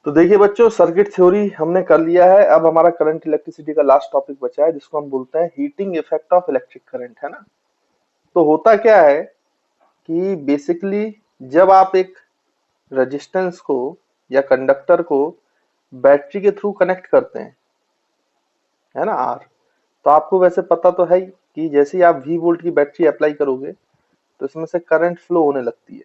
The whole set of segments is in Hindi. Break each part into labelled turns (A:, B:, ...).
A: तो देखिए बच्चों, सर्किट थ्योरी हमने कर लिया है। अब हमारा करंट इलेक्ट्रिसिटी का लास्ट टॉपिक बचा है, जिसको हम बोलते हैं heating effect of electric current, है ना। तो होता क्या है कि बेसिकली जब आप एक रेजिस्टेंस को या कंडक्टर को बैटरी के थ्रू कनेक्ट करते हैं, है ना, आर, तो आपको वैसे पता तो है ही कि जैसे ही आप वी वोल्ट की बैटरी अप्लाई करोगे तो इसमें से करंट फ्लो होने लगती है।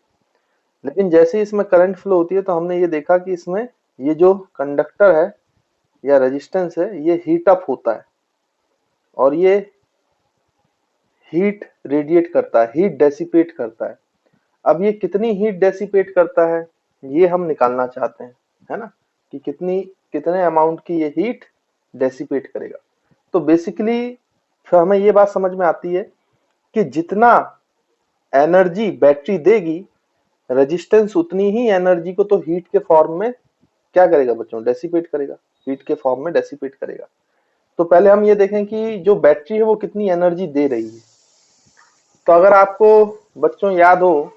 A: लेकिन जैसे ही इसमें करंट फ्लो होती है तो हमने ये देखा कि इसमें ये जो कंडक्टर है या रेजिस्टेंस है ये हीट अप होता है और ये हीट रेडिएट करता है, हीट डेसिपेट करता है। अब ये कितनी हीट डेसिपेट करता है ये हम निकालना चाहते हैं, है ना, कि कितने अमाउंट की ये हीट डेसिपेट करेगा। तो बेसिकली फिर हमें ये बात समझ में आती है कि जितना एनर्जी बैटरी देगी, रेजिस्टेंस उतनी ही एनर्जी को तो हीट के फॉर्म में क्या करेगा बच्चों, डेसिपेट करेगा, हीट के फॉर्म में डेसिपेट करेगा। तो पहले हम ये देखें कि जो बैटरी है वो कितनी एनर्जी दे रही है। तो अगर आपको बच्चों याद हो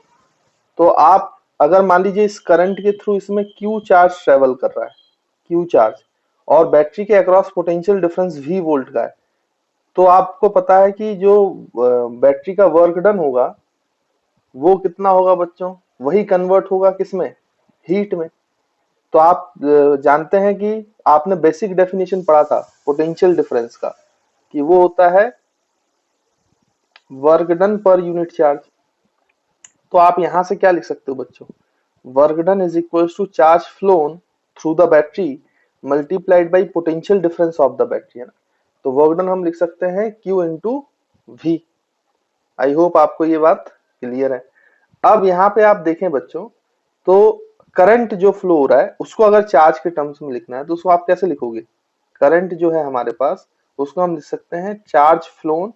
A: तो आप अगर मान लीजिए इस करंट के थ्रू इसमें क्यू चार्ज ट्रेवल कर रहा है, क्यू चार्ज, और बैटरी के across potential difference V volt का है, तो आपको पता है कि जो बैटरी का वर्क डन होगा वो कितना होगा बच्चों, वही कन्वर्ट होगा किसमें, हीट में। तो आप जानते हैं कि आपने बेसिक डेफिनेशन पढ़ा था पोटेंशियल डिफरेंस का, कि वो होता है वर्क डन पर यूनिट चार्ज। तो आप यहां से क्या लिख सकते हो बच्चों, work done is equal to charge flown through the battery multiplied by potential difference of the battery, है ना। तो वर्क डन हम लिख सकते हैं Q into V. I hope आपको ये बात क्लियर है। अब यहाँ पे आप देखें बच्चों, तो करंट जो फ्लो हो रहा है उसको अगर चार्ज के टर्म्स में लिखना है तो उसको आप कैसे लिखोगे, करंट जो है हमारे पास उसको हम लिख सकते हैं charge phloem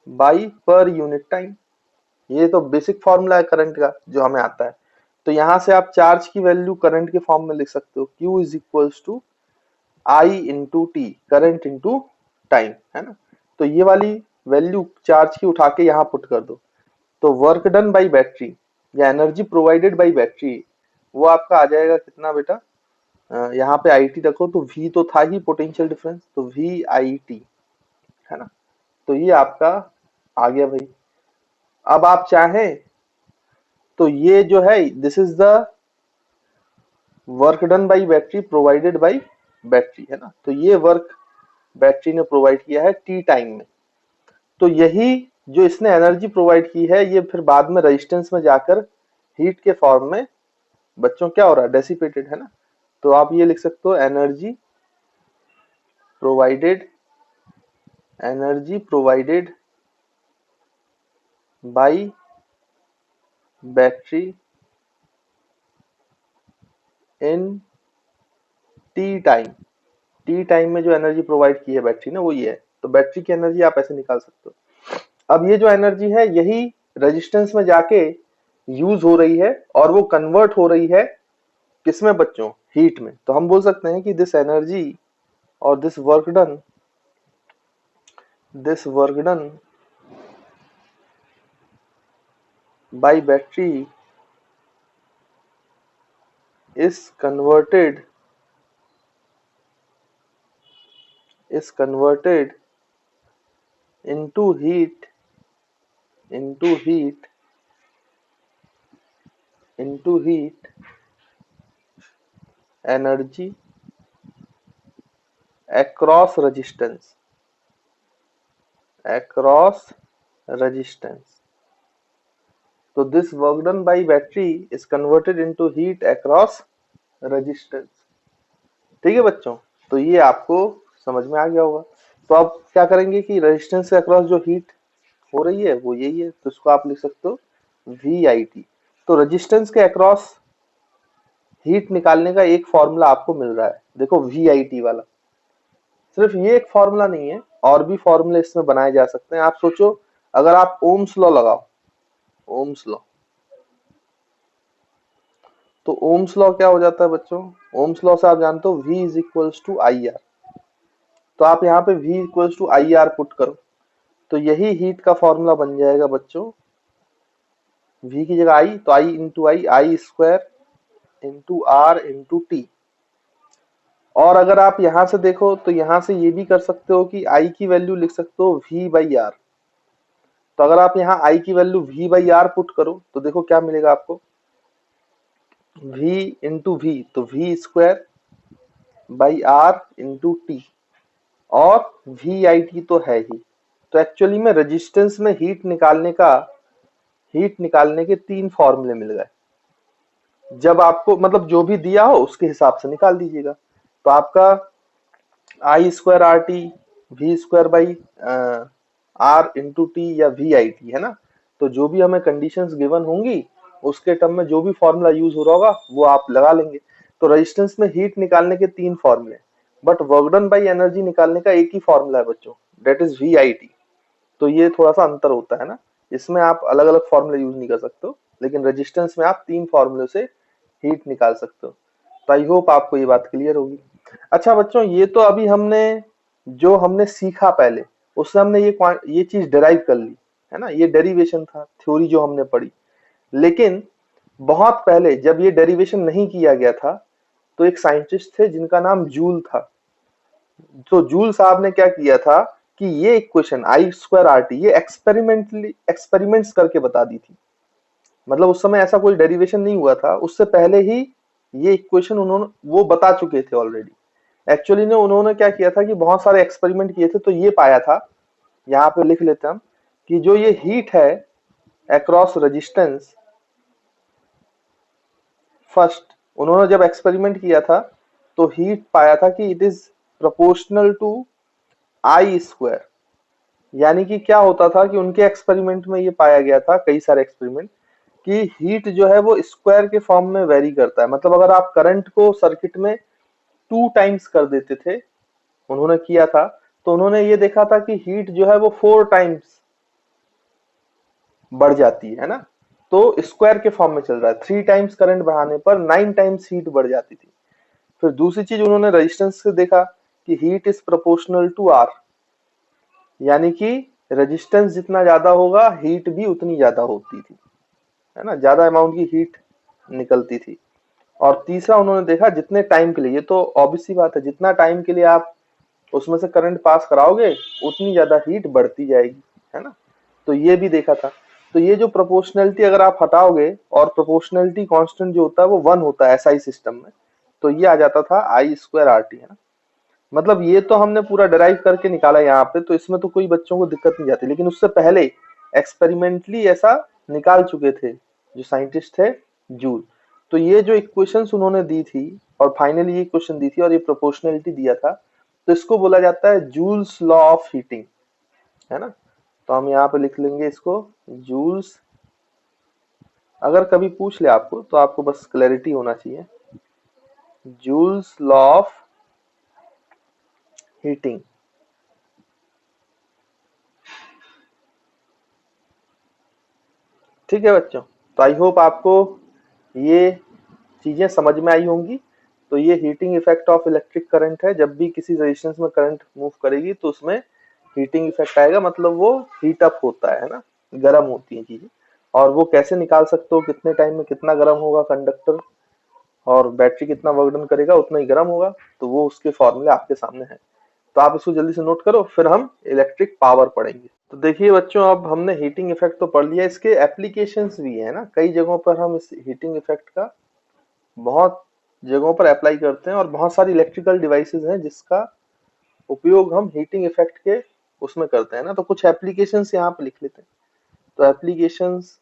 A: by per unit time. ये तो बेसिक फॉर्मूला है करंट का जो हमें आता है। तो यहां से आप चार्ज की वैल्यू करंट के फॉर्म में लिख सकते हो, Q is equals to I into T, current into time, है ना। तो ये वाली वैल्यू चार्ज की उठा के यहाँ पुट कर दो, तो वर्क डन बाई बैटरी या एनर्जी प्रोवाइडेड बाई बैटरी वो आपका आ जाएगा कितना बेटा, यहाँ पे आई टी रखो, तो V तो था ही पोटेंशियल डिफरेंस, तो वी आई टी, है ना। तो ये आपका आ गया भाई। अब आप चाहें तो ये जो है this is the work done by battery provided by battery, है ना। तो ये वर्क बैटरी ने प्रोवाइड किया है टी टाइम में। तो यही जो इसने एनर्जी प्रोवाइड की है ये फिर बाद में रेजिस्टेंस में जाकर हीट के फॉर्म में बच्चों क्या हो रहा है, डेसिपेटेड, है ना। तो आप ये लिख सकते हो provided energy provided by battery in T time. T time में जो एनर्जी प्रोवाइड की है बैटरी ने वो ये है। तो बैटरी की एनर्जी आप ऐसे निकाल सकते हो। अब ये जो एनर्जी है यही रेजिस्टेंस में जाके यूज हो रही है और वो कन्वर्ट हो रही है किसमें बच्चों, हीट में। तो हम बोल सकते हैं कि दिस एनर्जी और this work done by battery is converted into heat energy across resistance. So this work done by battery is converted into heat across resistance. ठीक है बच्चों, तो ये आपको समझ में आ गया होगा। तो आप क्या करेंगे कि रेजिस्टेंस के अक्रॉस जो हीट हो रही है वो यही है, तो इसको आप लिख सकते हो वी आई टी। तो रेजिस्टेंस के अक्रॉस हीट निकालने का एक फॉर्मूला आपको मिल रहा है, देखो वी आई टी वाला। सिर्फ ये एक फॉर्मूला नहीं है, और भी फॉर्मूले इसमें बनाए जा सकते हैं। आप सोचो अगर आप ओम्स लॉ लगाओ, ओम्स लॉ, तो ओम्स लॉ क्या हो जाता है बच्चों, ओम्स लॉ से आप जानते हो V is equals to I R. तो आप यहाँ पे V equals to I R put करो, तो यही हीट का फॉर्मूला बन जाएगा बच्चों। V की जगह I, तो I into I, I square into R into T. और अगर आप यहां से देखो तो यहां से ये भी कर सकते हो कि आई की वैल्यू लिख सकते हो V/R। तो अगर आप यहाँ आई की वैल्यू V/R पुट करो तो देखो क्या मिलेगा आपको, V इंटू वी, तो V²/R/T, और VIT तो है ही। तो एक्चुअली में रेजिस्टेंस में हीट निकालने के 3 फॉर्मूले मिल गए। जब आपको मतलब जो भी दिया हो उसके हिसाब से निकाल दीजिएगा। तो आपका I²RT V²/R/T या VIT है ना। तो जो भी हमें कंडीशंस गिवन होंगी उसके टर्म में जो भी फॉर्मूला यूज हो रहा होगा वो आप लगा लेंगे। तो रेजिस्टेंस में हीट निकालने के 3 फॉर्मूले, but work done by energy निकालने का एक ही फॉर्मूला है बच्चों, दैट इज VIT। तो ये थोड़ा सा अंतर होता है ना, इसमें आप अलग अलग फॉर्मूले यूज नहीं कर सकते हो, लेकिन रेजिस्टेंस में आप 3 फॉर्मूले से हीट निकाल सकते हो। तो आई होप आपको ये बात क्लियर होगी। अच्छा बच्चों, ये तो अभी हमने जो हमने सीखा पहले उससे हमने ये चीज डिराइव कर ली है ना, ये डेरिवेशन था, थ्योरी जो हमने पढ़ी। लेकिन बहुत पहले जब ये डेरिवेशन नहीं किया गया था तो एक साइंटिस्ट थे जिनका नाम जूल था। तो जूल साहब ने क्या किया था कि ये इक्वेशन I²RT ये एक्सपेरिमेंट्स करके बता दी थी। मतलब उस समय ऐसा कोई डेरिवेशन नहीं हुआ था, उससे पहले ही ये इक्वेशन उन्होंने वो बता चुके थे ऑलरेडी। एक्चुअली ने उन्होंने क्या किया था कि बहुत सारे एक्सपेरिमेंट किए थे, तो ये पाया था, यहाँ पे लिख लेते हैं हम, कि जो ये हीट है अक्रॉस रेजिस्टेंस, फर्स्ट उन्होंने जब एक्सपेरिमेंट किया था तो हीट पाया था कि it is proportional to I²। यानी कि क्या होता था कि उनके एक्सपेरिमेंट में ये पाया गया था, कई सारे एक्सपेरिमेंट, कि हीट जो है वो स्क्वायर के फॉर्म में वेरी करता है। मतलब अगर आप करंट को सर्किट में 2 टाइम्स कर देते थे, उन्होंने किया था, तो उन्होंने ये देखा था कि हीट जो है वो 4 टाइम्स बढ़ जाती है ना। तो स्क्वायर के फॉर्म में चल रहा है, 3 टाइम्स करंट बढ़ाने पर 9 टाइम्स हीट बढ़ जाती थी। फिर दूसरी चीज उन्होंने रेजिस्टेंस से देखा कि heat is proportional to R, यानी कि रेजिस्टेंस जितना ज्यादा होगा हीट भी उतनी ज्यादा होती थी, है ना, ज्यादा अमाउंट की हीट निकलती थी। और तीसरा उन्होंने देखा जितने टाइम के लिए, ये तो ऑब्वियस सी बात है, जितना टाइम के लिए आप उसमें से करंट पास कराओगे उतनी ज्यादा हीट बढ़ती जाएगी, है ना। तो ये भी देखा था। तो ये जो प्रोपोर्शनलिटी अगर आप हटाओगे, और प्रोपोर्शनलिटी कांस्टेंट जो होता है वो 1 होता है SI सिस्टम में, तो ये आ जाता था I²RT, है ना। मतलब ये तो हमने पूरा डिराइव करके निकाला यहाँ पे, तो इसमें तो कोई बच्चों को दिक्कत नहीं जाती, लेकिन उससे पहले एक्सपेरिमेंटली ऐसा निकाल चुके थे जो साइंटिस्ट थे जूल। तो ये जो इक्वेशंस उन्होंने दी थी और फाइनली ये क्वेश्चन दी थी और ये प्रोपोर्शनलिटी दिया था, तो इसको बोला जाता है जूल्स लॉ ऑफ हीटिंग, है ना। तो हम यहाँ पे लिख लेंगे इसको जूल्स। अगर कभी पूछ ले आपको तो आपको बस क्लैरिटी होना चाहिए, जूल्स लॉ ऑफ हीटिंग। ठीक है बच्चों, तो आई होप आपको ये चीजें समझ में आई होंगी। तो ये heating effect of electric current है, जब भी किसी रेजिस्टेंस में करंट मूव करेगी तो उसमें हीटिंग इफेक्ट आएगा, मतलब वो हीट अप होता है ना, गर्म होती है चीजें। और वो कैसे निकाल सकते हो, कितने टाइम में कितना गर्म होगा कंडक्टर, और बैटरी कितना वर्क डन करेगा उतना ही गर्म होगा, तो वो उसके फॉर्मूले आपके सामने है। तो आप इसको जल्दी से नोट करो, फिर हम इलेक्ट्रिक पावर पढ़ेंगे। तो देखिए बच्चों, अब हमने हीटिंग इफेक्ट तो पढ़ लिया, इसके एप्लीकेशंस भी है ना, कई जगहों पर हम इस हीटिंग इफेक्ट का बहुत जगहों पर अप्लाई करते हैं, और बहुत सारी इलेक्ट्रिकल डिवाइसेस हैं जिसका उपयोग हम हीटिंग इफेक्ट के उसमें करते हैं ना। तो कुछ एप्लीकेशंस यहाँ पे लिख लेते हैं। तो applications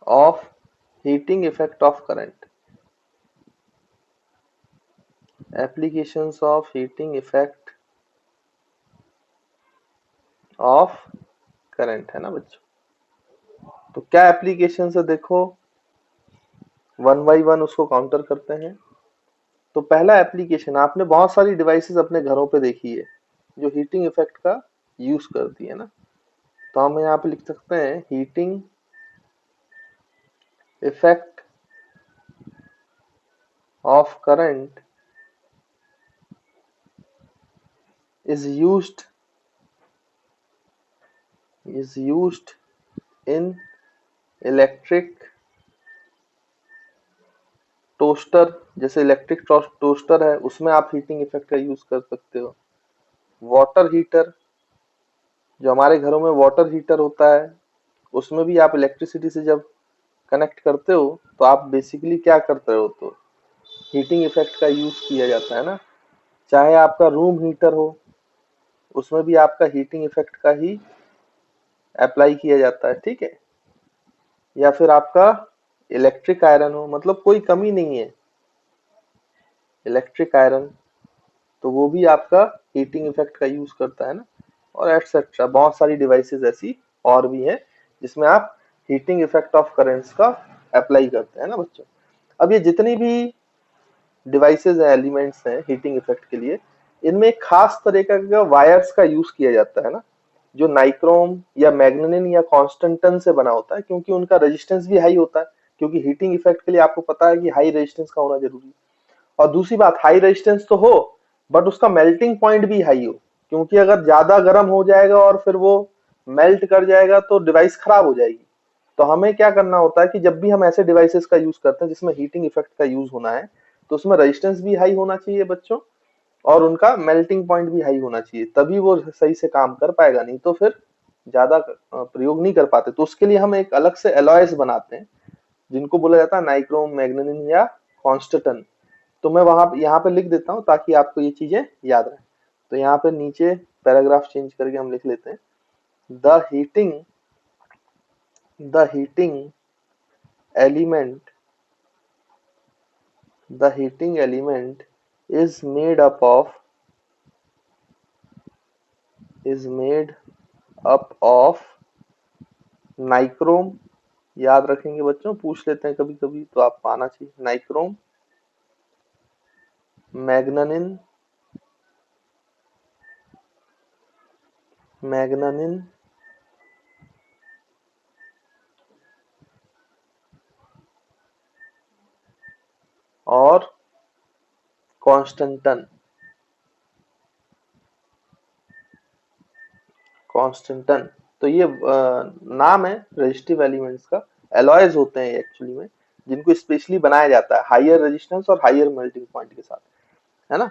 A: of heating effect of current, applications of heating effect of current, है ना बच्चों। तो क्या एप्लीकेशन है देखो, वन बाई वन उसको काउंटर करते हैं। तो पहला एप्लीकेशन, आपने बहुत सारी डिवाइसेस अपने घरों पे देखी है जो हीटिंग इफेक्ट का यूज करती है ना। तो हम यहाँ पे लिख सकते हैं heating effect of current is used in electric toaster, जैसे इलेक्ट्रिक टोस्टर है उसमें आप हीटिंग इफेक्ट का यूज कर सकते हो। वाटर हीटर, जो हमारे घरों में वाटर हीटर होता है उसमें भी आप इलेक्ट्रिसिटी से जब कनेक्ट करते हो तो आप बेसिकली क्या करते हो, तो हीटिंग इफेक्ट का यूज किया जाता है ना। चाहे आपका रूम हीटर हो उसमें भी आपका हीटिंग इफेक्ट का ही अप्लाई किया जाता है, ठीक है। या फिर आपका इलेक्ट्रिक आयरन हो, मतलब कोई कमी नहीं है, इलेक्ट्रिक आयरन, तो वो भी आपका हीटिंग इफेक्ट का यूज करता है ना। और एटसेट्रा बहुत सारी डिवाइसेस ऐसी और भी हैं जिसमें आप हीटिंग इफेक्ट ऑफ करेंट्स का अप्लाई करते हैं ना बच्चों। अब ये जितनी भी डिवाइसेस है, एलिमेंट्स हैं हीटिंग इफेक्ट के लिए, इनमें एक खास तरीका का वायर्स का यूज किया जाता है ना, जो नाइक्रोम या मैग्नेनिन या कॉन्स्टेंटन से बना होता है, क्योंकि उनका रेजिस्टेंस भी हाई होता है। क्योंकि हीटिंग इफेक्ट के लिए आपको पता है कि हाई रेजिस्टेंस का होना जरूरी है। और दूसरी बात, हाई रेजिस्टेंस तो हो बट उसका मेल्टिंग पॉइंट भी हाई हो, क्योंकि अगर ज्यादा गर्म हो जाएगा और फिर वो मेल्ट कर जाएगा तो डिवाइस खराब हो जाएगी। तो हमें क्या करना होता है कि जब भी हम ऐसे डिवाइसेस का यूज करते हैं जिसमें हीटिंग इफेक्ट का यूज होना है, तो उसमें रेजिस्टेंस भी हाई होना चाहिए बच्चों, और उनका मेल्टिंग पॉइंट भी हाई होना चाहिए, तभी वो सही से काम कर पाएगा, नहीं तो फिर ज्यादा प्रयोग नहीं कर पाते। तो उसके लिए हम एक अलग से एलॉयस बनाते हैं जिनको बोला जाता है नाइक्रोम, मैग्नेनिन या कॉन्स्टेंटन। तो मैं वहां यहाँ पे लिख देता हूँ ताकि आपको ये चीजें याद रहे। तो यहाँ पे नीचे पैराग्राफ चेंज करके हम लिख लेते हैं, the heating the heating element the heating element is made up of nichrome, याद रखेंगे बच्चों, पूछ लेते हैं कभी कभी तो आपको आना चाहिए, नाइक्रोम, मैग्नेनिन मैग्नेनिन और कॉन्स्टेंटन कॉन्स्टेंटन। तो ये नाम है रेजिस्टिव एलिमेंट्स का, एलॉयज होते हैं एक्चुअली में, जिनको स्पेशली बनाया जाता है हायर रेजिस्टेंस और हायर मेल्टिंग पॉइंट के साथ, है ना।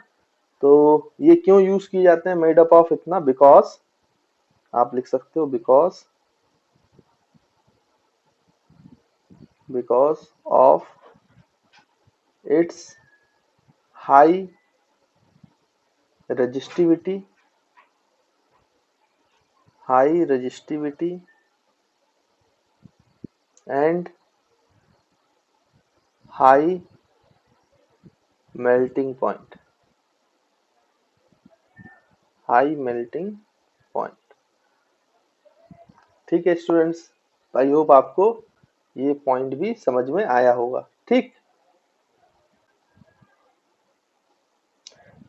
A: तो ये क्यों यूज किए जाते हैं मेड अप ऑफ इतना, बिकॉज आप लिख सकते हो because of its high resistivity and high melting point ठीक है स्टूडेंट्स, आई होप आपको ये पॉइंट भी समझ में आया होगा, ठीक।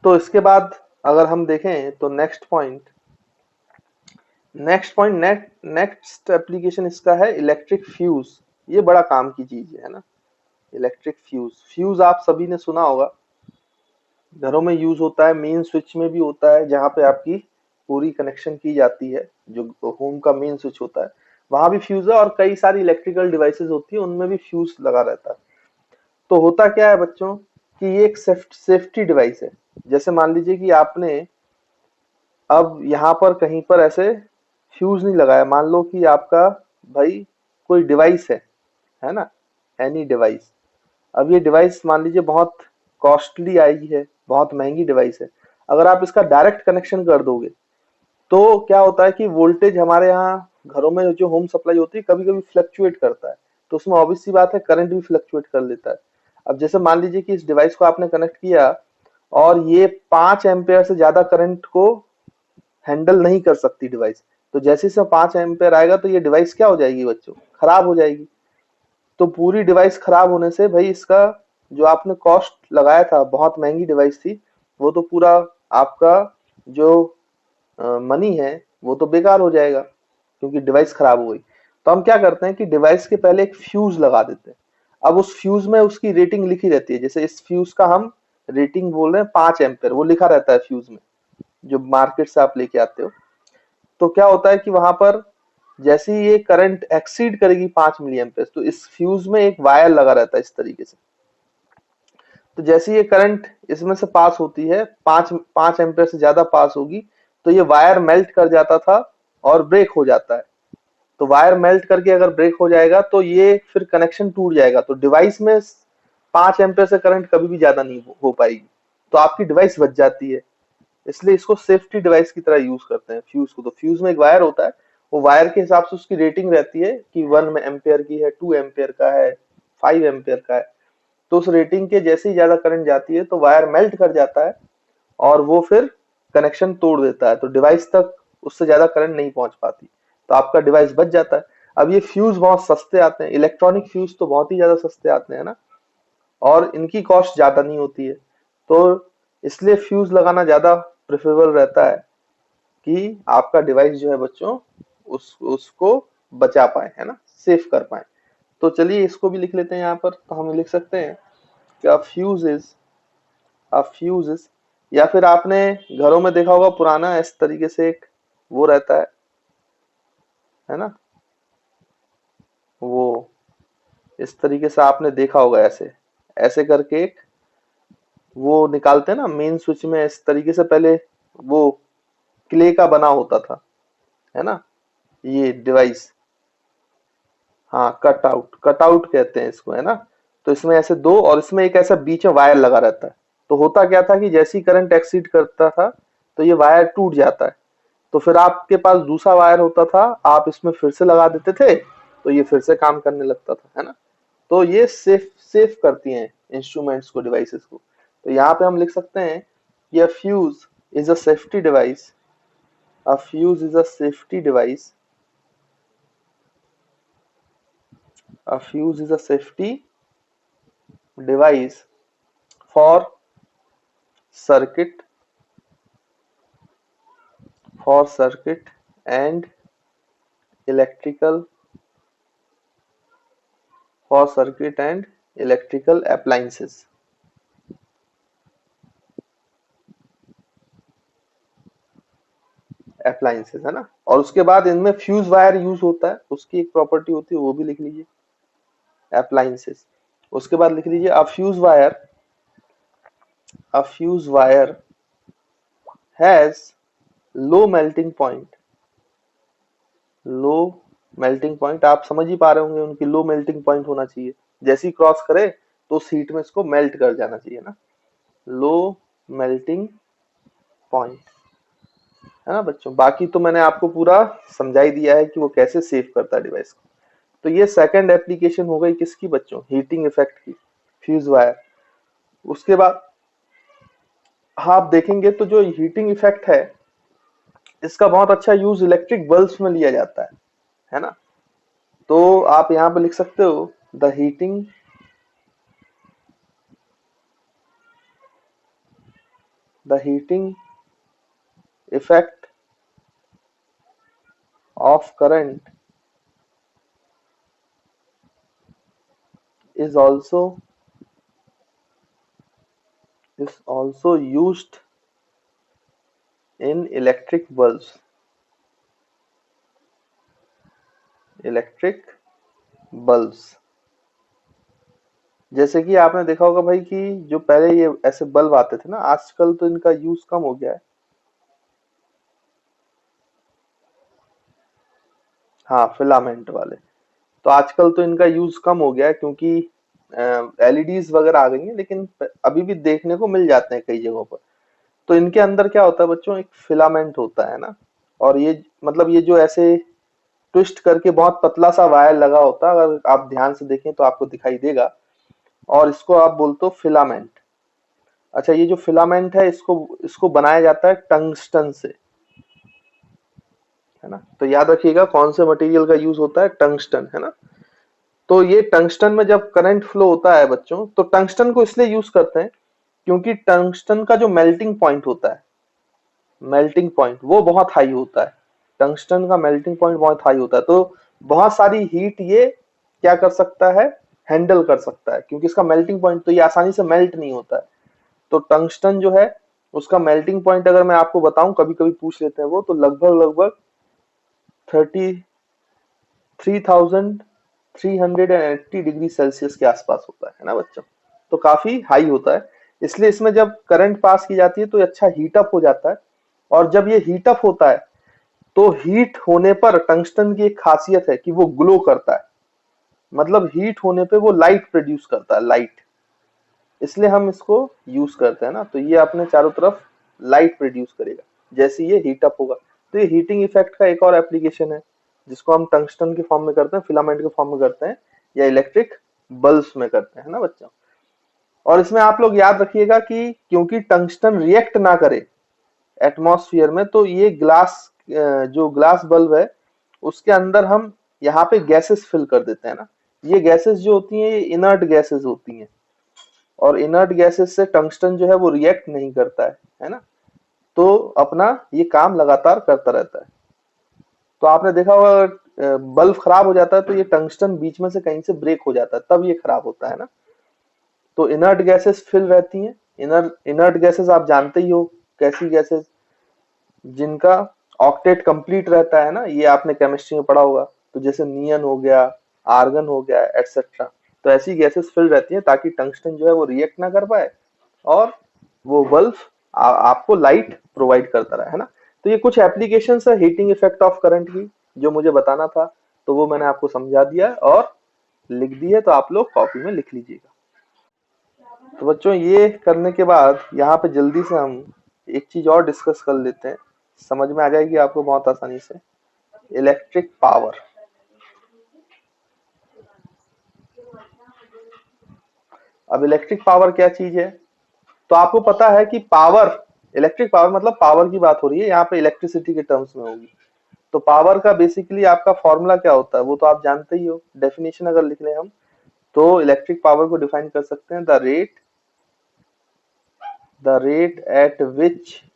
A: तो इसके बाद अगर हम देखें तो नेक्स्ट एप्लीकेशन इसका है इलेक्ट्रिक फ्यूज। ये बड़ा काम की चीज है ना, इलेक्ट्रिक फ्यूज आप सभी ने सुना होगा, घरों में यूज होता है, मेन स्विच में भी होता है, जहां पे आपकी पूरी कनेक्शन की जाती है, जो होम का मेन स्विच होता है वहां भी फ्यूज है, और कई सारी इलेक्ट्रिकल डिवाइसेस होती है उनमें भी फ्यूज लगा रहता है। तो होता क्या है बच्चों कि ये एक सेफ्टी डिवाइस है। जैसे मान लीजिए कि आपने अब यहाँ पर कहीं पर ऐसे फ्यूज नहीं लगाया, मान लो कि आपका भाई कोई डिवाइस है ना, एनी डिवाइस। अब ये डिवाइस मान लीजिए बहुत कॉस्टली आई है, बहुत महंगी डिवाइस है, अगर आप इसका डायरेक्ट कनेक्शन कर दोगे तो क्या होता है कि वोल्टेज हमारे यहाँ घरों में जो होम सप्लाई होती है कभी कभी फ्लक्चुएट करता है, तो उसमें ऑब्वियस सी बात है करंट भी फ्लक्चुएट कर लेता है। अब जैसे मान लीजिए कि इस डिवाइस को आपने कनेक्ट किया और ये 5 एम्पेयर से ज्यादा करंट को हैंडल नहीं कर सकती डिवाइस, तो जैसे इसमें 5 एम्पेयर आएगा तो ये डिवाइस क्या हो जाएगी बच्चों, खराब हो जाएगी। तो पूरी डिवाइस खराब होने से भाई इसका जो आपने कॉस्ट लगाया था, बहुत महंगी डिवाइस थी, वो तो पूरा आपका जो मनी है वो तो बेकार हो जाएगा, क्योंकि डिवाइस खराब हो गई। तो हम क्या करते हैं कि डिवाइस के पहले एक फ्यूज लगा देते हैं। अब उस फ्यूज में उसकी रेटिंग लिखी रहती है, जैसे इस फ्यूज का हम रेटिंग बोल रहे हैं 5 एम्पेयर, वो लिखा रहता है फ्यूज में, जो मार्केट से आप लेके आते हो। तो क्या होता है कि वहां पर जैसे ही ये करंट एक्सीड करेगी 5 मिली एम्पेयर, तो इस फ्यूज में एक वायर लगा रहता है इस तरीके से। तो जैसे ये करंट इसमें से पास होती है, 5 एम्पेयर से ज्यादा पास होगी, तो ये वायर मेल्ट कर जाता था और ब्रेक हो जाता है। तो वायर मेल्ट करके अगर ब्रेक हो जाएगा तो ये फिर कनेक्शन टूट जाएगा, तो डिवाइस में 5 एम्पेयर से करंट कभी भी ज्यादा नहीं हो पाएगी, तो आपकी डिवाइस बच जाती है। इसलिए इसको सेफ्टी डिवाइस की तरह यूज करते हैं फ्यूज को। तो फ्यूज में एक वायर होता है, वो वायर के हिसाब से उसकी रेटिंग रहती है कि 1 एम्पेयर की है, 2 एम्पेयर का है, 5 एम्पेयर का है। तो उस रेटिंग के जैसे ही ज्यादा करंट जाती है तो वायर मेल्ट कर जाता है और वो फिर कनेक्शन तोड़ देता है, तो डिवाइस तक उससे ज्यादा करंट नहीं पहुंच पाती, तो आपका डिवाइस बच जाता है। अब ये फ्यूज बहुत सस्ते आते हैं, इलेक्ट्रॉनिक फ्यूज तो बहुत ही ज्यादा सस्ते आते हैं ना, और इनकी कॉस्ट ज्यादा नहीं होती है, तो इसलिए फ्यूज लगाना ज्यादा प्रेफरेबल रहता है कि आपका डिवाइस जो है बच्चों उसको बचा पाए, है ना, सेफ कर पाए। तो चलिए इसको भी लिख लेते हैं यहाँ पर। तो हम लिख सकते हैं कि फ्यूज इज, या फिर आपने घरों में देखा होगा पुराना इस तरीके से एक वो रहता है ना, वो इस तरीके से आपने देखा होगा, ऐसे ऐसे करके एक वो निकालते हैं ना मेन स्विच में, इस तरीके से पहले वो क्ले का बना होता था, है ना, ये डिवाइस। हाँ, कट आउट कहते हैं इसको, है ना। तो इसमें ऐसे दो, और इसमें एक ऐसा बीच में वायर लगा रहता है। तो होता क्या था कि जैसे ही करंट एक्सीड करता था तो ये वायर टूट जाता है, तो फिर आपके पास दूसरा वायर होता था, आप इसमें फिर से लगा देते थे, तो ये फिर से काम करने लगता था, है ना। तो ये सेफ सेफ करती हैं इंस्ट्रूमेंट्स को, डिवाइसेस को। तो यहाँ पे हम लिख सकते हैं कि fuse is a safety device, a fuse is a safety device, a fuse is a safety device for circuit and electrical appliances। है ना। और उसके बाद इनमें फ्यूज वायर यूज होता है, उसकी एक प्रॉपर्टी होती है, वो भी लिख लीजिए, अप्लायंसेस। उसके बाद लिख लीजिए a fuse wire has low melting point। Low melting point आप समझ ही पा रहे होंगे, उनकी लो मेल्टिंग पॉइंट होना चाहिए, जैसी क्रॉस करे तो उस हीट में इसको मेल्ट कर जाना चाहिए ना, लो मेल्टिंग पॉइंट, है ना बच्चों। बाकी तो मैंने आपको पूरा समझा ही दिया है कि वो कैसे सेव करता है डिवाइस को। तो ये सेकंड एप्लीकेशन हो गई किसकी बच्चों, हीटिंग इफेक्ट की, फ्यूज वायर। उसके बाद आप देखेंगे तो जो हीटिंग इफेक्ट है इसका बहुत अच्छा यूज इलेक्ट्रिक बल्ब्स में लिया जाता है ना। तो आप यहाँ पे लिख सकते हो the heating effect of current is also used in electric bulbs। जैसे कि आपने देखा होगा भाई कि जो पहले ये ऐसे बल्ब आते थे ना, आजकल तो इनका यूज कम हो गया है। हाँ, फिलामेंट वाले, तो आजकल तो इनका यूज कम हो गया है, क्योंकि एलईडीज वगैरह आ गई हैं, लेकिन अभी भी देखने को मिल जाते हैं कई जगहों पर। तो इनके अंदर क्या होता है बच्चों, एक फिलामेंट होता है ना, और ये मतलब ये जो ऐसे ट्विस्ट करके बहुत पतला सा वायर लगा होता है, अगर आप ध्यान से देखें तो आपको दिखाई देगा, और इसको आप बोलते हो फिलामेंट। अच्छा, ये जो फिलामेंट है इसको इसको बनाया जाता है टंगस्टन से, है ना। तो याद रखिएगा कौन से मटेरियल का यूज होता है, टंगस्टन, है ना। तो ये टंगस्टन में जब करंट फ्लो होता है बच्चों, तो टंगस्टन को इसलिए यूज करते हैं क्योंकि टंगस्टन का जो मेल्टिंग पॉइंट होता है, मेल्टिंग पॉइंट वो बहुत हाई होता है। टंगस्टन का मेल्टिंग पॉइंट बहुत हाई होता है, तो बहुत सारी हीट ये क्या कर सकता है, हैंडल कर सकता है, क्योंकि इसका मेल्टिंग पॉइंट, तो ये आसानी से मेल्ट नहीं होता है। तो टंगस्टन जो है उसका मेल्टिंग पॉइंट अगर मैं आपको बताऊं, कभी कभी पूछ लेते हैं वो, तो लगभग लगभग 30 3380 डिग्री सेल्सियस के आसपास होता है ना बच्चों। तो काफी हाई होता है, इसलिए इसमें जब करंट पास की जाती है तो अच्छा हीट अप हो जाता है। और जब ये हीट अप होता है तो हीट होने पर टंगस्टन की एक खासियत है कि वो ग्लो करता है, मतलब हीट होने पे वो लाइट प्रोड्यूस करता है, लाइट, इसलिए हम इसको यूज करते हैं ना। तो ये अपने चारों तरफ लाइट प्रोड्यूस करेगा जैसे ये हीट अप होगा। तो ये हीटिंग इफेक्ट का एक और एप्लीकेशन है जिसको हम टंगस्टन के फॉर्म में करते हैं, फिलामेंट के फॉर्म में करते हैं, या इलेक्ट्रिक बल्ब्स में करते हैं ना बच्चों। और इसमें आप लोग याद रखिएगा कि क्योंकि टंगस्टन रिएक्ट ना करे एटमॉस्फेयर में, तो ये ग्लास जो ग्लास बल्ब है उसके अंदर हम यहाँ पे गैसेस फिल कर देते हैं ना। ये गैसेस जो होती हैं ये इनर्ट गैसेस होती हैं, और इनर्ट गैसेस से टंगस्टन जो है वो रिएक्ट नहीं करता है ना। तो अपना ये काम लगातार करता रहता है। तो आपने देखा होगा बल्ब खराब हो जाता है तो ये टंगस्टन बीच में से कहीं से ब्रेक हो जाता है, तब ये खराब होता है ना। तो इनर्ट गैसेस फिल रहती हैं। इनर्ट गैसेस आप जानते ही हो कैसी गैसेस, जिनका ऑक्टेट कंप्लीट रहता है ना, ये आपने केमिस्ट्री में पढ़ा होगा। तो जैसे नियन हो गया, आर्गन हो गया, एटसेट्रा। तो ऐसी गैसेस फिल रहती हैं ताकि टंगस्टन जो है वो रिएक्ट ना कर पाए और वो बल्ब आपको लाइट प्रोवाइड करता रहा है ना। तो ये कुछ एप्लीकेशंस है हीटिंग इफेक्ट ऑफ करंट की जो मुझे बताना था, तो वो मैंने आपको समझा दिया और लिख दी है, तो आप लोग कॉपी में लिख लीजिएगा। तो बच्चों ये करने के बाद यहाँ पे जल्दी से हम एक चीज और डिस्कस कर लेते हैं, समझ में आ जाएगी आपको बहुत आसानी से। Electric power. अब इलेक्ट्रिक पावर क्या चीज है, तो आपको पता है कि पावर, इलेक्ट्रिक पावर मतलब पावर की बात हो रही है यहाँ पे, इलेक्ट्रिसिटी के टर्म्स में होगी। तो पावर का बेसिकली आपका फॉर्मूला क्या होता है वो तो आप जानते ही हो। डेफिनेशन अगर लिख लें हम तो इलेक्ट्रिक पावर को डिफाइन कर सकते हैं, the rate at which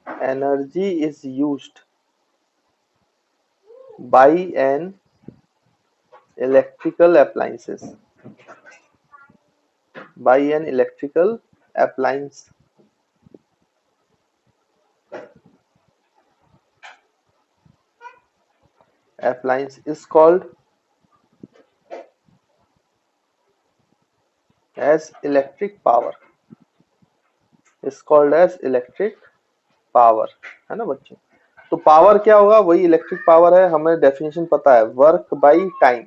A: energy is used by an electrical appliances, by an electrical appliance is called as electric power, is called as electric power, है ना बच्चों। तो पावर क्या होगा, वही इलेक्ट्रिक पावर है। हमें डेफिनेशन पता है, work by time,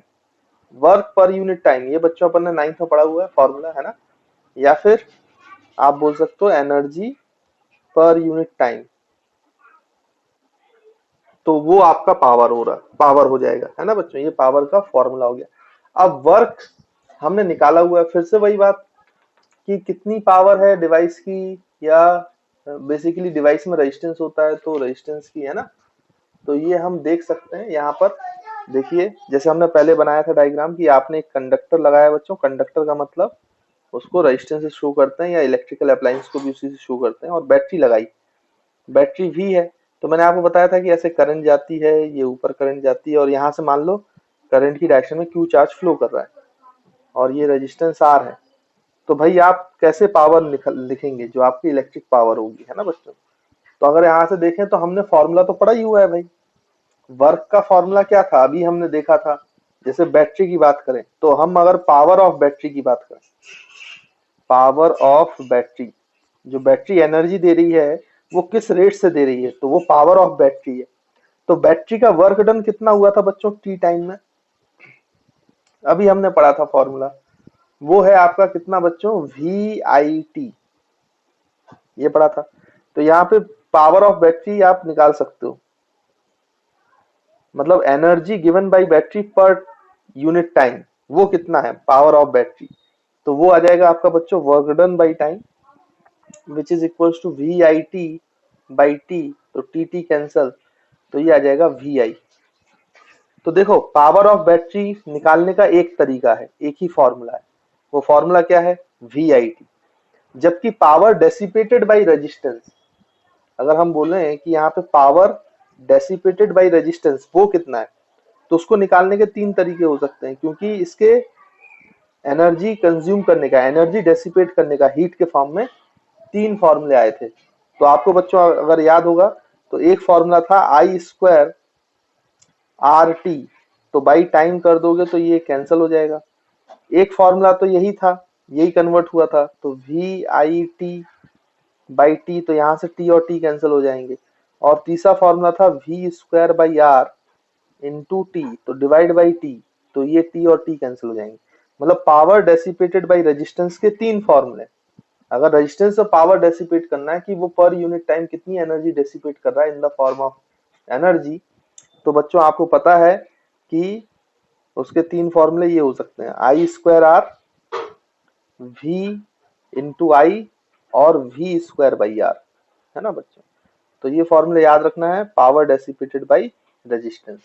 A: work per unit time, ये बच्चों अपन ने 9th में पढ़ा हुआ है फॉर्मूला, है ना। या फिर आप बोल सकते हो एनर्जी पर यूनिट टाइम, तो वो आपका पावर हो जाएगा, है ना बच्चों। ये पावर का फॉर्मूला हो गया। अब वर्क हमने निकाला हुआ है, फिर से वही बात कि कितनी पावर है डिवाइस की, या बेसिकली डिवाइस में रेजिस्टेंस होता है तो रेजिस्टेंस की, है ना। तो ये हम देख सकते हैं यहाँ पर। देखिए जैसे हमने पहले बनाया था डायग्राम कि आपने एक कंडक्टर लगाया बच्चों, कंडक्टर का मतलब उसको रेजिस्टेंस से शो करते हैं, या इलेक्ट्रिकल अप्लायंस को भी उसी से शो करते हैं। और बैटरी लगाई, बैटरी भी है। तो मैंने आपको बताया था कि ऐसे करंट जाती है, ये ऊपर करंट जाती है, और यहाँ से मान लो करंट की डायरेक्शन में क्यू चार्ज फ्लो कर रहा है, और ये रेजिस्टेंस आर है। तो भाई आप कैसे पावर लिखेंगे, जो आपकी इलेक्ट्रिक पावर होगी, है ना बच्चों। तो अगर यहाँ से देखें तो हमने फॉर्मूला तो पढ़ा ही हुआ है भाई। वर्क का फॉर्मूला क्या था अभी हमने देखा था। जैसे बैटरी की बात करें तो हम अगर पावर ऑफ बैटरी की बात करें, पावर ऑफ बैटरी, जो बैटरी एनर्जी दे रही है वो किस रेट से दे रही है, तो वो पावर ऑफ बैटरी है। तो बैटरी का वर्क डन कितना हुआ था बच्चों टी टाइम में, अभी हमने पढ़ा था फॉर्मूला, वो है आपका कितना बच्चों, वी आई टी, ये पढ़ा था। तो यहाँ पे पावर ऑफ बैटरी आप निकाल सकते हो, मतलब energy given by battery per unit time, वो कितना है पावर ऑफ बैटरी। तो वो आ जाएगा आपका बच्चों work done by time, which is equals to V I T by T. तो टी टी कैंसल, तो ये आ जाएगा वी आई। तो देखो पावर ऑफ बैटरी निकालने का एक तरीका है, एक ही फॉर्मूला है, वो फॉर्मूला क्या है, वी आई टी। जबकि पावर डेसिपेटेड बाई रेजिस्टेंस, अगर हम बोल रहे हैं कि यहाँ पे पावर डेसिपेटेड बाई रेजिस्टेंस वो कितना है, तो उसको निकालने के 3 तरीके हो सकते हैं, क्योंकि इसके एनर्जी कंज्यूम करने का, एनर्जी डेसिपेट करने का हीट के फॉर्म में तीन फॉर्मूले आए थे। तो आपको बच्चों अगर याद होगा तो एक फॉर्मूला था आई स्क्वायर आर टी, तो बाई टाइम कर दोगे तो ये कैंसिल हो जाएगा। एक फॉर्मूला तो यही था, यही कन्वर्ट हुआ था, तो V I T by T, तो यहाँ से टी और टी कैंसिल हो जाएंगे। और तीसरा फॉर्मूला था V square by R into T, तो डिवाइड बाई टी, तो ये टी और टी कैंसिल हो जाएंगे। मतलब पावर डेसिपेटेड बाई रेजिस्टेंस के तीन फॉर्मूले। अगर रेजिस्टेंस से पावर डेसिपेट करना है कि वो पर यूनिट टाइम कितनी एनर्जी डेसिपेट कर रहा है in the form of energy, तो बच्चों आपको पता है कि उसके तीन फॉर्मूले ये हो सकते हैं, आई स्क्वायर आर, वी इंटू आई, और वी स्क्वायर बाई आर, है ना बच्चों। तो ये फॉर्मूला याद रखना है, power dissipated by resistance,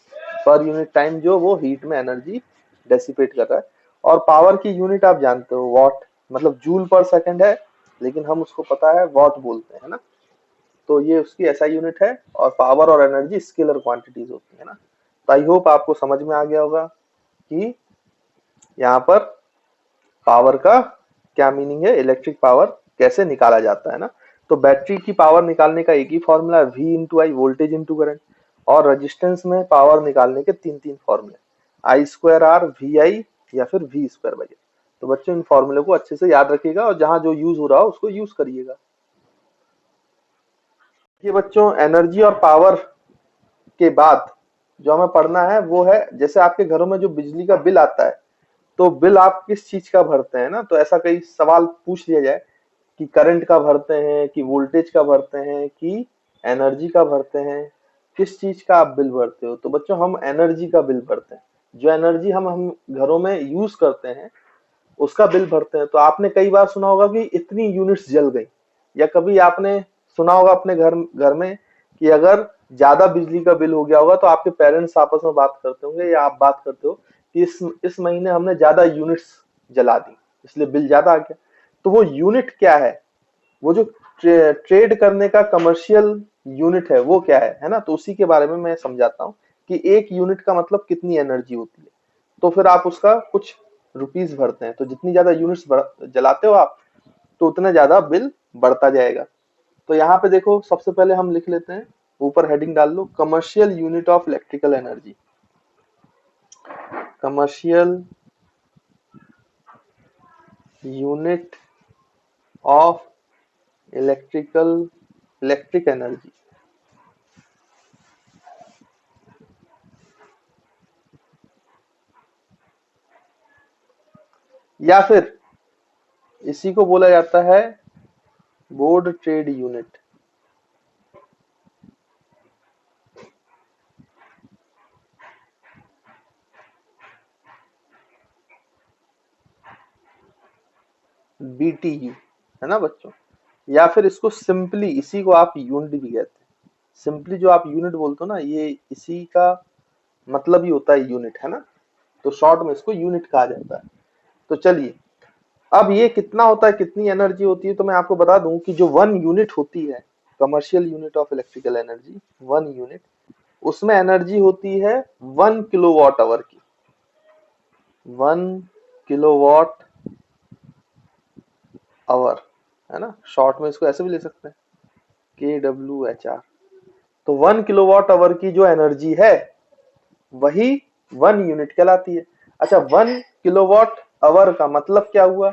A: per unit time जो वो हीट में एनर्जी डेसिपेट कर रहा है। और पावर की यूनिट आप जानते हो, वॉट, मतलब जूल पर सेकंड है, लेकिन हम उसको पता है वॉट बोलते हैं ना। तो ये उसकी ऐसा यूनिट है, और पावर और एनर्जी स्केलर क्वांटिटीज होती है ना। तो आई होप आपको समझ में आ गया होगा कि यहाँ पर पावर का क्या मीनिंग है, इलेक्ट्रिक पावर कैसे निकाला जाता है ना। तो बैटरी की पावर निकालने का एक ही फॉर्मूला है, V इंटू आई, वोल्टेज इंटू करंट। और रेजिस्टेंस में पावर निकालने के तीन तीन फॉर्मूले, आई स्क्वायर आर, वी आई, या फिर वी स्क्वायर बाई। तो बच्चों इन फॉर्मूले को अच्छे से याद रखिएगा, और जहां जो यूज हो रहा हो उसको यूज करिएगा। ये बच्चों एनर्जी और पावर के बाद जो हमें पढ़ना है वो है, जैसे आपके घरों में जो बिजली का बिल आता है, तो बिल आप किस चीज का भरते हैं ना। तो ऐसा कई सवाल पूछ लिया जाए कि करंट का भरते हैं, कि वोल्टेज का भरते हैं, कि एनर्जी का भरते हैं, किस चीज का आप बिल भरते हो। तो बच्चों हम एनर्जी का बिल भरते हैं, जो एनर्जी हम घरों में यूज करते हैं उसका बिल भरते हैं। तो आपने कई बार सुना होगा कि इतनी यूनिट्स जल गई, या कभी आपने सुना होगा अपने घर घर में कि अगर ज्यादा बिजली का बिल हो गया होगा तो आपके पेरेंट्स आपस में बात करते होंगे, या आप बात करते हो कि इस महीने हमने ज्यादा यूनिट्स जला दी इसलिए बिल ज्यादा आ गया। तो वो यूनिट क्या है, वो जो ट्रेड करने का कमर्शियल यूनिट है वो क्या है ना। तो उसी के बारे में मैं समझाता हूँ कि एक यूनिट का मतलब कितनी एनर्जी होती है। तो फिर आप उसका कुछ रुपीस भरते हैं, तो जितनी ज्यादा यूनिट्स जलाते हो आप, तो उतना ज्यादा बिल बढ़ता जाएगा। तो यहाँ पे देखो, सबसे पहले हम लिख लेते हैं, ऊपर हेडिंग डाल लो, commercial unit of electrical energy. Commercial unit of electric energy. या फिर इसी को बोला जाता है बोर्ड ट्रेड यूनिट। बीटीयू, है ना बच्चों। या फिर इसको सिंपली, इसी को आप यूनिट भी कहते हैं। सिंपली जो आप यूनिट बोलते हो ना, ये इसी का मतलब ही होता है यूनिट, है ना। तो शॉर्ट में इसको यूनिट कहा जाता है। तो चलिए, अब ये कितना होता है, कितनी एनर्जी होती है, तो मैं आपको बता दूं कि जो 1 यूनिट होती है, commercial unit of electrical energy, 1 unit, उसमें एनर्जी होती है 1 किलोवाट आवर की। 1 किलोवाट आवर, है ना। शॉर्ट में इसको ऐसे भी ले सकते हैं, KWH। तो 1 किलोवाट आवर की जो एनर्जी है वही 1 यूनिट कहलाती है। अच्छा, 1 किलोवाट आवर का मतलब क्या हुआ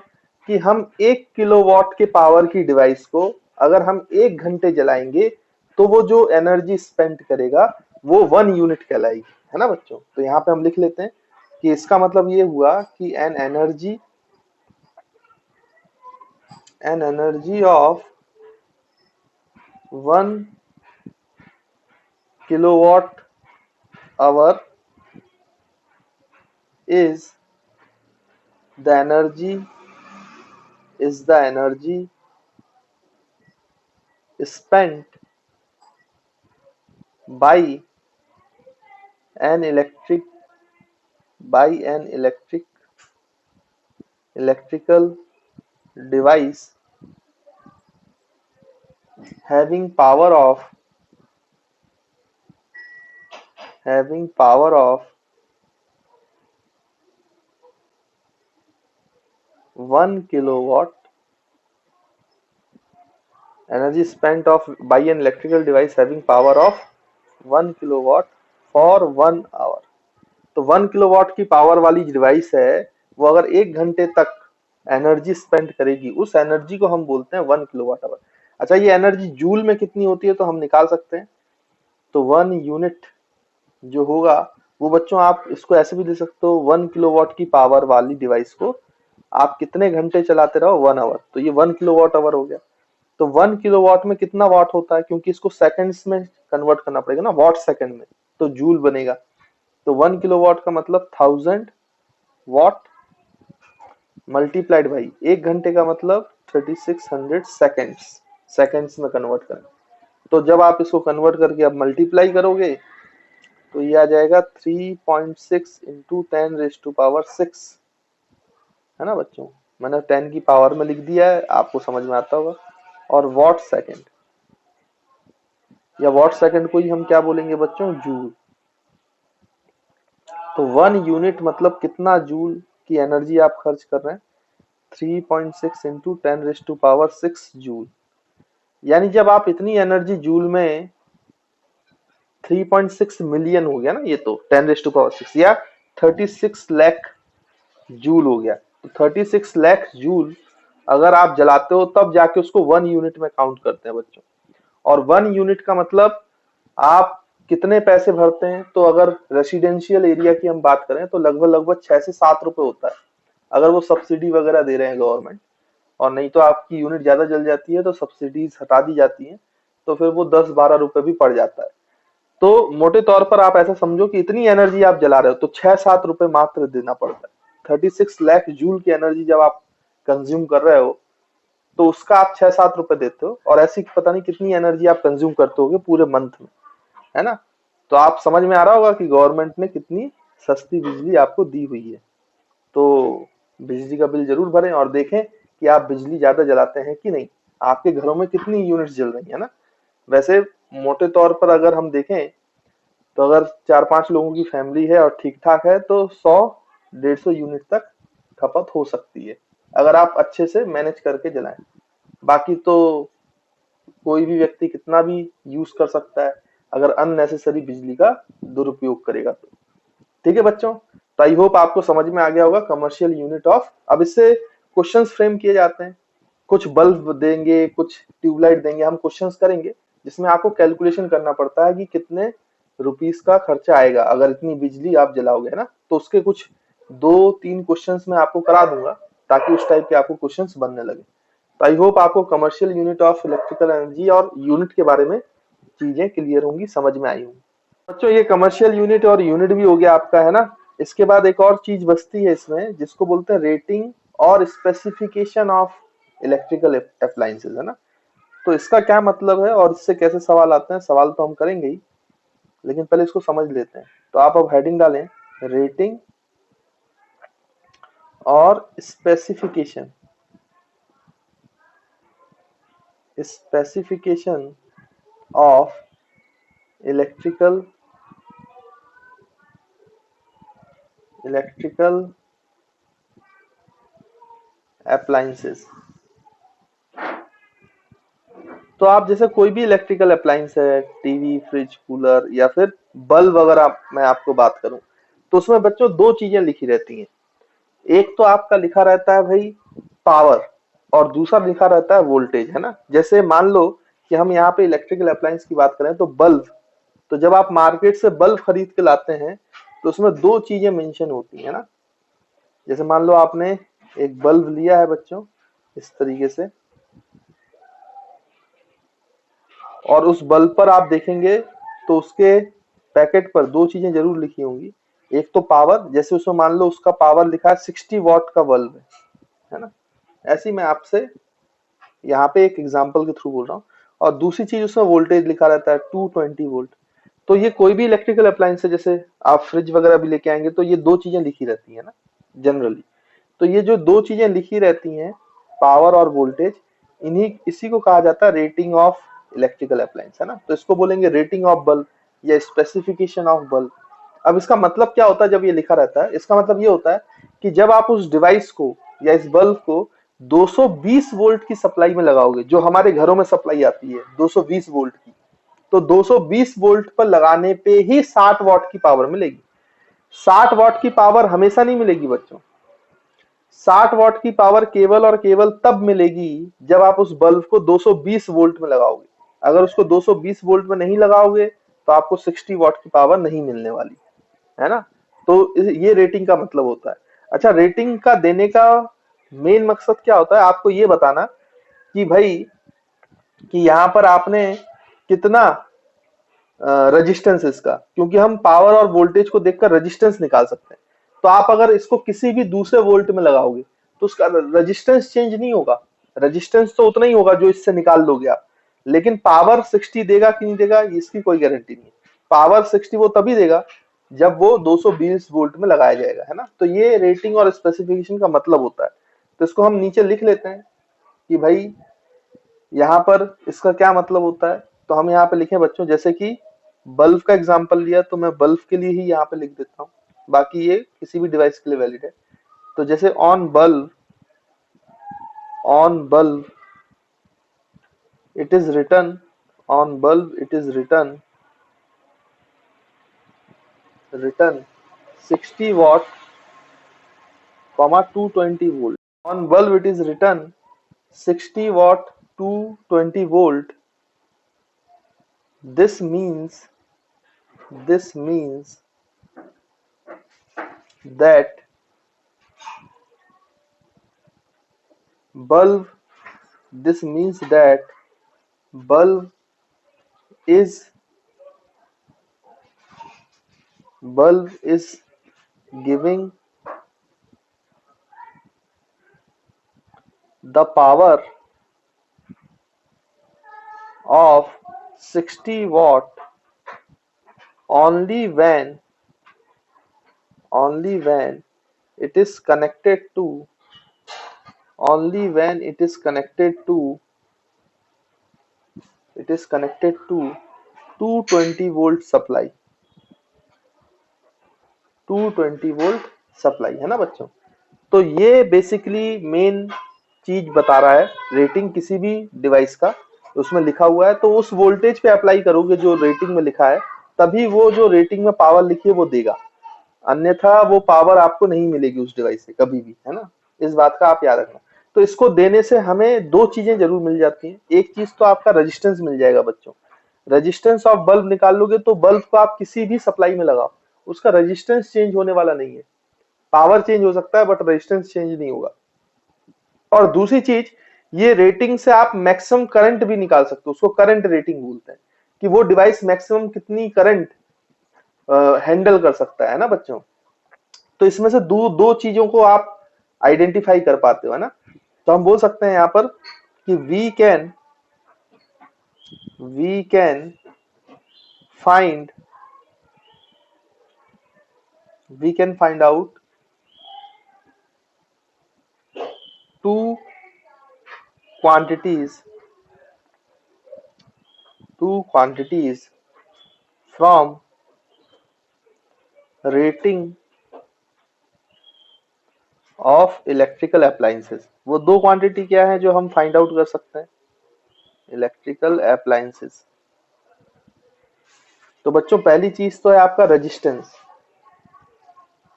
A: कि हम 1 किलोवाट के पावर की डिवाइस को अगर हम 1 घंटे जलाएंगे तो वो जो एनर्जी स्पेंड करेगा वो 1 यूनिट कहलाएगी, है ना बच्चों। तो यहाँ पे हम लिख लेते हैं कि इसका मतलब ये हुआ कि an energy of 1 kilowatt hour is the energy spent by an electric by an electrical device having power of having power of 1 kilowatt energy spent off by an electrical device having power of 1 kilowatt for 1 hour. तो 1 किलोवाट की पावर वाली डिवाइस है, वो अगर 1 घंटे तक एनर्जी स्पेंड करेगी, उस एनर्जी को हम बोलते हैं 1 किलोवाट आवर। अच्छा, ये एनर्जी जूल में कितनी होती है तो हम निकाल सकते हैं। तो 1 यूनिट जो होगा वो बच्चों, आप इसको ऐसे भी दे सकते हो, 1 किलोवाट की पावर वाली डिवाइस को आप कितने घंटे चलाते रहो, 1 आवर, तो ये 1 किलोवाट आवर हो गया। तो 1 किलोवाट में कितना वाट होता है, क्योंकि इसको सेकंड्स में कन्वर्ट करना पड़ेगा ना, वाट सेकंड में, तो जूल बनेगा। तो 1 किलोवाट का मतलब 1000 वाट मल्टीप्लाइड बाई 1 घंटे का मतलब 3600 सेकेंड्स, सेकेंड्स में कन्वर्ट करें। तो जब आप इसको कन्वर्ट करके अब मल्टीप्लाई करोगे तो ये आ जाएगा 3.6 इंटू 10⁻⁶, है ना बच्चों। मैंने 10 की पावर में लिख दिया है, आपको समझ में आता होगा। और वॉट सेकंड, या वॉट सेकंड को ही हम क्या बोलेंगे बच्चों, जूल। तो 1 यूनिट मतलब कितना जूल की एनर्जी आप खर्च कर रहे हैं, 3.6 इंटू 10⁻⁶ जूल। यानी जब आप इतनी एनर्जी जूल में, 3.6 मिलियन हो गया ना ये, तो 10⁻⁶ या 36 लाख जूल हो गया। तो 36 लाख जूल अगर आप जलाते हो तब जाके उसको 1 यूनिट में काउंट करते हैं बच्चों। और 1 यूनिट का मतलब आप कितने पैसे भरते हैं, तो अगर रेसिडेंशियल एरिया की हम बात करें तो लगभग लगभग 6 से 7 रुपए होता है, अगर वो सब्सिडी वगैरह दे रहे हैं गवर्नमेंट। और नहीं तो आपकी यूनिट ज्यादा जल जाती है तो सब्सिडीज हटा दी जाती है, तो फिर वो 10-12 रुपए भी पड़ जाता है। तो मोटे तौर पर आप ऐसा समझो कि इतनी एनर्जी आप जला रहे हो तो 6-7 रुपए मात्र देना पड़ता है। 36 लाख जूल की एनर्जी जब आप कंज्यूम कर रहे हो तो उसका आप 6-7 रुपए देते हो, और ऐसी पता नहीं कितनी एनर्जी आप कंज्यूम करते होगे पूरे मंथ में, है ना। तो आप समझ में आ रहा होगा कि गवर्नमेंट ने कितनी सस्ती बिजली आपको दी हुई है। तो बिजली का बिल जरूर भरें और देखें कि आप बिजली ज्यादा जलाते हैं कि नहीं, आपके घरों में कितनी यूनिट्स जल रही है ना। वैसे मोटे तौर पर अगर हम देखें तो अगर 4-5 लोगों की फैमिली है और ठीक ठाक है तो 100-150 यूनिट तक खपत हो सकती है, अगर आप अच्छे से मैनेज करके जलाएं। बाकी तो कोई भी व्यक्ति कितना भी यूज कर सकता है अगर अननेसेसरी बिजली का दुरुपयोग करेगा तो। ठीक है बच्चों, तो आई होप आपको समझ में आ गया होगा कमर्शियल यूनिट ऑफ। अब इससे क्वेश्चंस फ्रेम किए जाते हैं, कुछ बल्ब देंगे, कुछ ट्यूबलाइट देंगे, हम क्वेश्चंस करेंगे जिसमें आपको कैलकुलेशन करना पड़ता है कि कितने रुपीस का खर्चा आएगा अगर इतनी बिजली आप जलाओगे, है ना। तो उसके कुछ 2-3 क्वेश्चंस मैं आपको करा दूंगा ताकि उस टाइप के आपको क्वेश्चंस बनने लगे। तो आई होप आपको commercial unit of electrical energy और यूनिट के बारे में चीजें क्लियर होंगी, समझ में आई होंगी बच्चों। ये कमर्शियल यूनिट और यूनिट भी हो गया आपका, है ना। इसके बाद एक और चीज बचती है इसमें जिसको बोलते हैं रेटिंग और स्पेसिफिकेशन ऑफ इलेक्ट्रिकल अप्लायंसेस, है ना। तो इसका क्या मतलब है और इससे कैसे सवाल आते हैं, सवाल तो हम करेंगे ही, लेकिन पहले इसको समझ लेते हैं। तो आप अब हेडिंग डालें, रेटिंग और specification, specification of electrical appliances. तो आप जैसे कोई भी इलेक्ट्रिकल अप्लायंस है, टीवी, फ्रिज, कूलर या फिर बल्ब, अगर मैं आपको बात करूं तो उसमें बच्चों दो चीजें लिखी रहती हैं। एक तो आपका लिखा रहता है भाई पावर, और दूसरा लिखा रहता है वोल्टेज, है ना। जैसे मान लो कि हम यहाँ पे इलेक्ट्रिकल अप्लायंस की बात करें तो बल्ब, तो जब आप मार्केट से बल्ब खरीद के लाते हैं तो उसमें दो चीजें मेंशन होती है ना। जैसे मान लो आपने एक बल्ब लिया है बच्चों इस तरीके से, और उस बल्ब पर आप देखेंगे तो उसके पैकेट पर दो चीजें जरूर लिखी होंगी। एक तो पावर, जैसे उसमें मान लो उसका पावर लिखा है 60 वॉट का बल्ब है ना। ऐसे ही मैं आपसे यहाँ पे एक एग्जांपल के थ्रू बोल रहा हूँ। और दूसरी चीज उसमें वोल्टेज लिखा रहता है 220 वोल्ट। तो ये कोई भी इलेक्ट्रिकल अप्लायंस है, जैसे आप फ्रिज वगैरह भी लेके आएंगे तो ये दो चीजें लिखी रहती है ना जनरली। तो ये जो दो चीजें लिखी रहती हैं, पावर और वोल्टेज, इसी को कहा जाता है रेटिंग ऑफ इलेक्ट्रिकल अप्लायंस, है ना। तो इसको बोलेंगे रेटिंग ऑफ बल्ब या स्पेसिफिकेशन ऑफ बल्ब। अब इसका मतलब क्या होता है जब ये लिखा रहता है, इसका मतलब ये होता है कि जब आप उस डिवाइस को या इस बल्ब को 220 वोल्ट की सप्लाई में लगाओगे, जो हमारे घरों में सप्लाई आती है 220 वोल्ट की, तो 220 वोल्ट पर लगाने पे ही 60 वॉट की पावर मिलेगी। 60 वॉट की पावर हमेशा नहीं मिलेगी बच्चों। 60 वॉट की पावर केवल और केवल तब मिलेगी जब आप उस बल्ब को 220 वोल्ट में लगाओगे। अगर उसको 220 वोल्ट में नहीं लगाओगे तो आपको 60 वॉट की पावर नहीं मिलने वाली है ना। तो ये रेटिंग का मतलब होता है। अच्छा, रेटिंग का देने का मेन मकसद क्या होता है, आपको ये बताना कि भाई कि यहाँ पर आपने कितना रेजिस्टेंस इसका, क्योंकि हम पावर और वोल्टेज को देखकर रेजिस्टेंस निकाल सकते हैं। तो आप अगर इसको किसी भी दूसरे वोल्ट में लगाओगे तो उसका रेजिस्टेंस चेंज नहीं होगा, रेजिस्टेंस तो उतना ही होगा जो इससे निकाल लोगे आप, लेकिन पावर 60 देगा कि नहीं देगा इसकी कोई गारंटी नहीं है। पावर 60 वो तभी देगा जब वो 220 वोल्ट में लगाया जाएगा, है ना। तो ये रेटिंग और स्पेसिफिकेशन का मतलब होता है। तो इसको हम नीचे लिख लेते हैं कि भाई यहाँ पर इसका क्या मतलब होता है। तो हम यहाँ पे लिखे बच्चों, जैसे कि बल्ब का एग्जांपल लिया तो मैं बल्ब के लिए ही यहाँ पे लिख देता हूँ, बाकी ये किसी भी डिवाइस के लिए वैलिड है। तो जैसे on bulb it is written on bulb it is written 60 watt comma 220 volt. On bulb it is written 60 watt 220 volt. This means that bulb this means that bulb is giving the power of 60 watt only when it is connected to only when it is connected to 220 volt supply 220 volt supply, है ना बच्चों। तो ये बेसिकली मेन चीज बता रहा है रेटिंग किसी भी डिवाइस का, उसमें लिखा हुआ है तो उस वोल्टेज पे अप्लाई करोगे जो रेटिंग में लिखा है, तभी वो जो रेटिंग में पावर लिखी है वो देगा, अन्यथा वो पावर आपको नहीं मिलेगी उस डिवाइस से कभी भी, है ना। इस बात का आप याद रखना। तो इसको देने से हमें दो चीजें जरूर मिल जाती हैं। एक चीज तो आपका रेजिस्टेंस मिल जाएगा बच्चों, रेजिस्टेंस ऑफ बल्ब निकाल लोगे तो बल्ब को आप किसी भी सप्लाई में लगाओ, उसका रेजिस्टेंस चेंज होने वाला नहीं है। पावर चेंज हो सकता है बट रेजिस्टेंस चेंज नहीं होगा। और दूसरी चीज, ये रेटिंग से आप मैक्सिमम करंट भी निकाल सकते हो, उसको करंट रेटिंग बोलते हैं, कि वो डिवाइस मैक्सिमम कितनी करंट हैंडल कर सकता है ना बच्चों। तो इसमें से दो दो चीजों को आप आइडेंटिफाई कर पाते हो, है ना। तो हम बोल सकते हैं यहाँ पर कि we can find out two quantities from rating of electrical appliances। वो दो क्वांटिटी क्या है जो हम फाइंड आउट कर सकते हैं, इलेक्ट्रिकल अप्लायंसेस। तो बच्चों पहली चीज तो है आपका रेजिस्टेंस,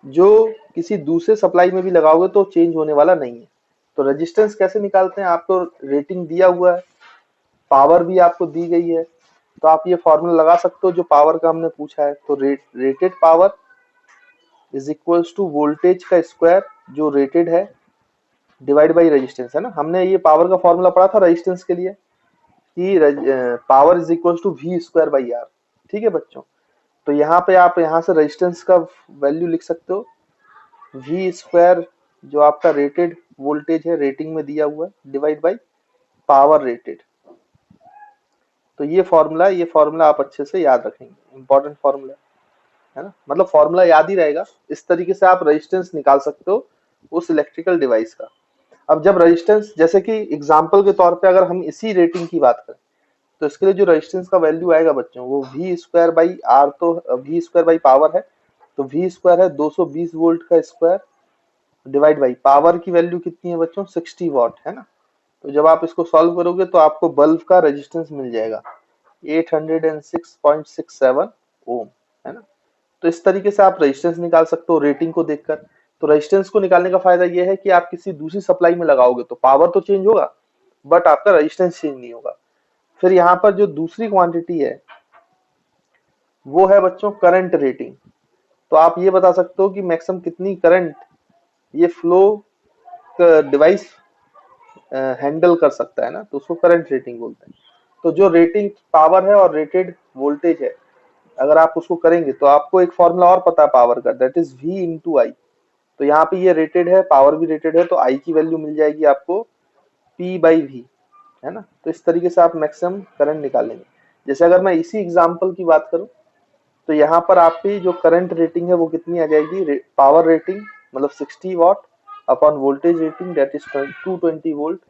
A: जो किसी दूसरे सप्लाई में भी लगाओगे तो चेंज होने वाला नहीं है। तो रेजिस्टेंस कैसे निकालते हैं, आपको रेटिंग दिया हुआ है, पावर भी आपको दी गई है, तो आप ये फॉर्मूला लगा सकते हो जो पावर का हमने पूछा है। तो rated power is equals to voltage का स्क्वायर जो रेटेड है डिवाइड बाई रेजिस्टेंस, है ना। हमने ये पावर का फॉर्मूला पढ़ा था रेजिस्टेंस के लिए कि power is equals to V square by R. ठीक है बच्चों, तो यहाँ पे आप यहाँ से रेजिस्टेंस का वैल्यू लिख सकते हो, वी स्क्वायर जो आपका रेटेड वोल्टेज है रेटिंग में दिया हुआ है डिवाइड बाई पावर रेटेड। तो ये फॉर्मूला आप अच्छे से याद रखेंगे, इंपॉर्टेंट फॉर्मूला है ना, मतलब फॉर्मूला याद ही रहेगा। इस तरीके से आप रेजिस्टेंस निकाल सकते हो उस इलेक्ट्रिकल डिवाइस का। अब जब रेजिस्टेंस, जैसे कि एग्जांपल के तौर पे अगर हम इसी रेटिंग की बात करें तो इसके लिए जो रेजिस्टेंस का वैल्यू आएगा बच्चों वो वी स्क्वायर बाई आर, तो वी स्क्वायर बाई पावर है, तो वी स्क्वायर है 220 वोल्ट का स्क्वायर डिवाइड बाई पावर की वैल्यू कितनी है बच्चों 60 वॉट है ना। तो जब आप इसको सॉल्व करोगे तो आपको बल्ब का रेजिस्टेंस मिल जाएगा 806.67 ओम है ना। तो इस तरीके से आप रेजिस्टेंस निकाल सकते हो रेटिंग को देखकर। तो रेजिस्टेंस को निकालने का फायदा यह है कि आप किसी दूसरी सप्लाई में लगाओगे तो पावर तो चेंज होगा बट आपका रेजिस्टेंस चेंज नहीं होगा। फिर यहाँ पर जो दूसरी क्वांटिटी है वो है बच्चों करंट रेटिंग। तो आप ये बता सकते हो कि मैक्सिमम कितनी करंट ये फ्लो डिवाइस हैंडल कर सकता है ना, तो उसको करंट रेटिंग बोलते हैं। तो जो रेटिंग पावर है और रेटेड वोल्टेज है अगर आप उसको करेंगे तो आपको एक फॉर्मूला और पता है पावर का, दैट इज V इंटू आई। तो यहाँ पे ये रेटेड है, पावर भी रेटेड है, तो आई की वैल्यू मिल जाएगी आपको P बाई V है ना। तो इस तरीके से आप मैक्सिमम करंट निकालेंगे। जैसे अगर मैं इसी एग्जांपल की बात करूं तो यहाँ पर आपकी जो करंट रेटिंग है वो कितनी आ जाएगी, पावर रेटिंग मतलब 60 what upon voltage rating that is 220 volt.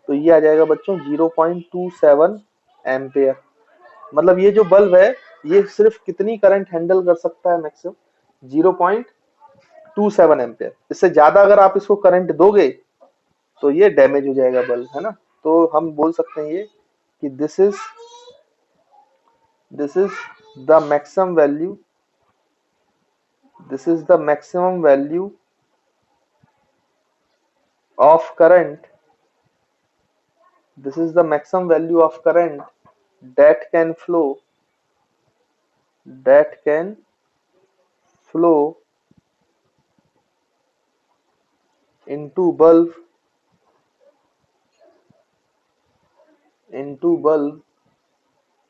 A: तो ये आ जाएगा बच्चों 0.27 एम्पेयर। मतलब ये जो बल्ब है ये सिर्फ कितनी करंट हैंडल कर सकता है मैक्सिमम 0.27 एम्पेयर। इससे ज्यादा अगर आप इसको करंट दोगे तो ये डैमेज हो जाएगा बल्ब है ना। तो हम बोल सकते हैं ये कि this is the maximum value of current this is the maximum value of current that can flow into bulb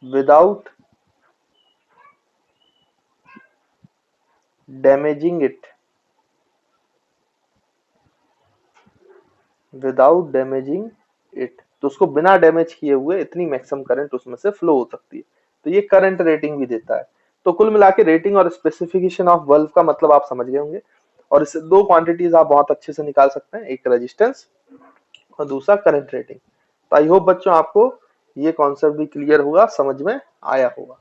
A: without damaging it तो उसको बिना डैमेज किए हुए इतनी मैक्सिमम करंट उसमें से फ्लो हो सकती है। तो ये करंट रेटिंग भी देता है। तो कुल मिला के रेटिंग और स्पेसिफिकेशन ऑफ बल्ब का मतलब आप समझ गए होंगे। और इससे दो क्वांटिटीज आप बहुत अच्छे से निकाल सकते हैं, एक रेजिस्टेंस और दूसरा करंट रेटिंग। तो आई होप बच्चों आपको ये कॉन्सेप्ट भी क्लियर होगा, समझ में आया होगा।